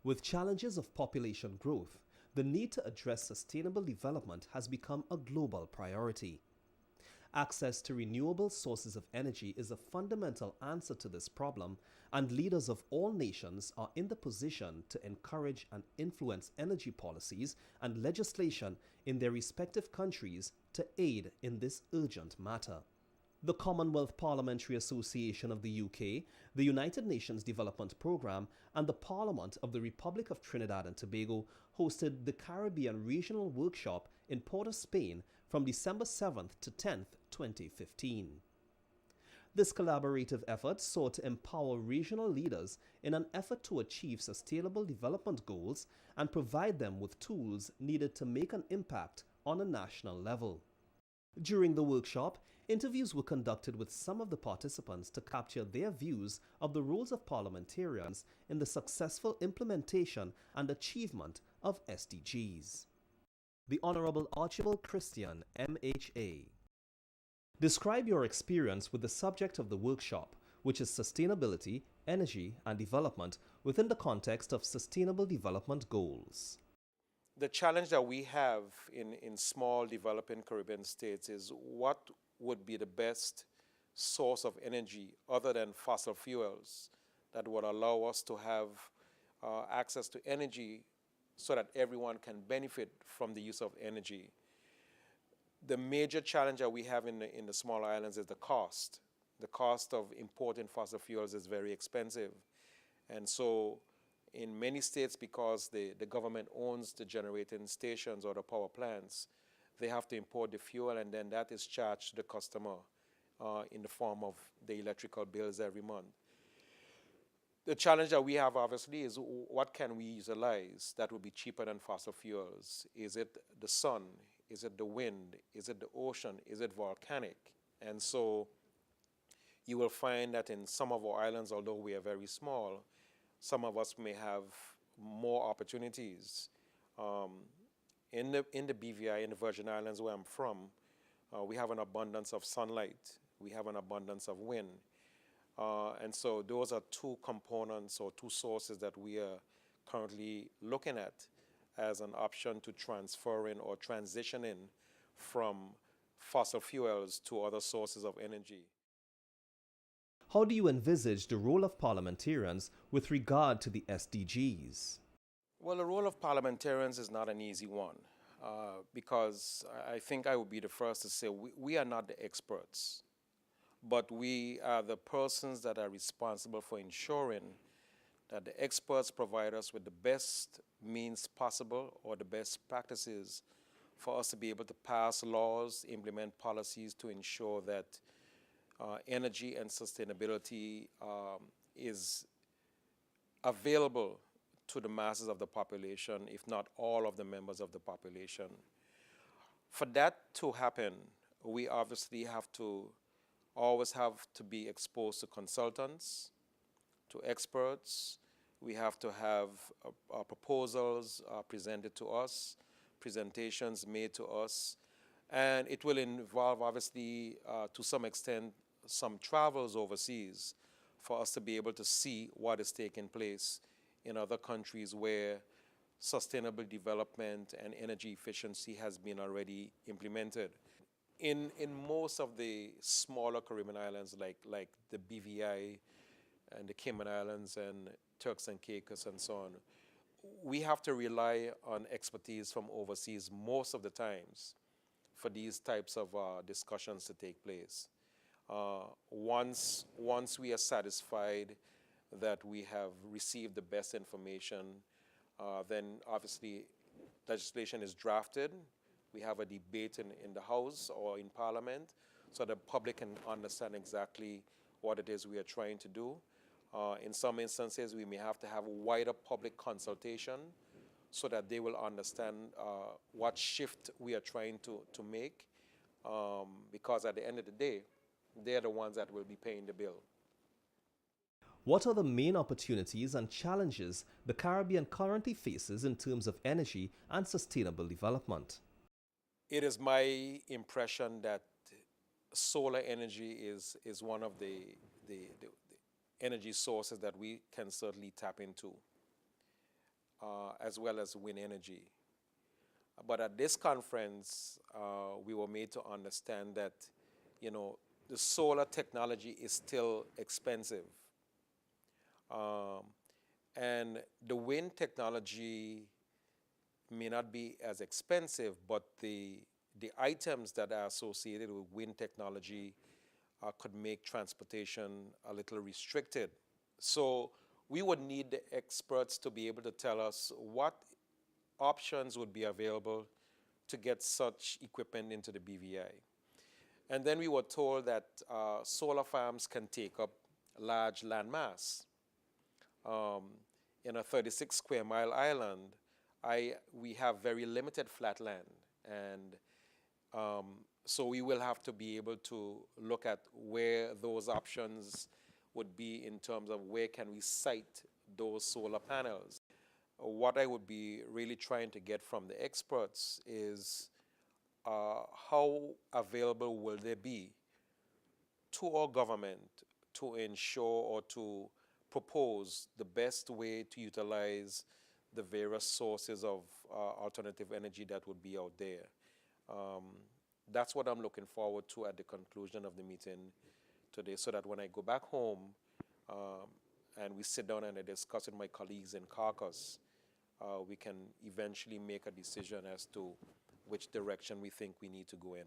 With challenges of population growth, the need to address sustainable development has become a global priority. Access to renewable sources of energy is a fundamental answer to this problem, and leaders of all nations are in the position to encourage and influence energy policies and legislation in their respective countries to aid in this urgent matter. The Commonwealth Parliamentary Association of the UK, the United Nations Development Programme, and the Parliament of the Republic of Trinidad and Tobago hosted the Caribbean Regional Workshop in Port of Spain from December 7th to 10th, 2015. This collaborative effort sought to empower regional leaders in an effort to achieve sustainable development goals and provide them with tools needed to make an impact on a national level. During the workshop, interviews were conducted with some of the participants to capture their views of the roles of parliamentarians in the successful implementation and achievement of SDGs. The Honourable Archibald Christian, MHA. Describe your experience with the subject of the workshop, which is sustainability, energy and development within the context of Sustainable Development Goals. The challenge that we have in small developing Caribbean states is what would be the best source of energy other than fossil fuels that would allow us to have access to energy so that everyone can benefit from the use of energy. The major challenge that we have in the small islands is the cost. The cost of importing fossil fuels is very expensive. And so in many states, because the government owns the generating stations or the power plants, they have to import the fuel, and then that is charged to the customer in the form of the electrical bills every month. The challenge that we have, obviously, is what can we utilize that would be cheaper than fossil fuels? Is it the sun? Is it the wind? Is it the ocean? Is it volcanic? And so you will find that in some of our islands, although we are very small, some of us may have more opportunities. In the BVI, in the Virgin Islands where I'm from, we have an abundance of sunlight. We have an abundance of wind. And so those are two components or two sources that we are currently looking at as an option to transfer in or transition in from fossil fuels to other sources of energy. How do you envisage the role of parliamentarians with regard to the SDGs? Well, the role of parliamentarians is not an easy one because I think I would be the first to say we are not the experts, but we are the persons that are responsible for ensuring that the experts provide us with the best means possible or the best practices for us to be able to pass laws, implement policies to ensure that energy and sustainability is available to the masses of the population, if not all of the members of the population. For that to happen, we obviously always have to be exposed to consultants, to experts. We have to have proposals presented to us, presentations made to us, and it will involve, obviously, to some extent, some travels overseas for us to be able to see what is taking place in other countries where sustainable development and energy efficiency has been already implemented. In most of the smaller Caribbean islands like the BVI and the Cayman Islands and Turks and Caicos and so on, we have to rely on expertise from overseas most of the times for these types of discussions to take place. Once we are satisfied that we have received the best information, then obviously legislation is drafted. We have a debate in the House or in Parliament so the public can understand exactly what it is we are trying to do. In some instances, we may have to have a wider public consultation so that they will understand what shift we are trying to make, because at the end of the day, they're the ones that will be paying the bill. What are the main opportunities and challenges the Caribbean currently faces in terms of energy and sustainable development? It is my impression that solar energy is one of the energy sources that we can certainly tap into. as well as wind energy. But at this conference, we were made to understand that, the solar technology is still expensive. And the wind technology may not be as expensive, but the items that are associated with wind technology could make transportation a little restricted. So we would need the experts to be able to tell us what options would be available to get such equipment into the BVI. And then we were told that solar farms can take up large land mass. In a 36 square mile island, we have very limited flat land. And so we will have to be able to look at where those options would be in terms of where can we site those solar panels. What I would be really trying to get from the experts is how available will they be to our government to ensure or to propose the best way to utilize the various sources of alternative energy that would be out there. That's what I'm looking forward to at the conclusion of the meeting today, so that when I go back home and we sit down and I discuss with my colleagues in caucus, we can eventually make a decision as to which direction we think we need to go in.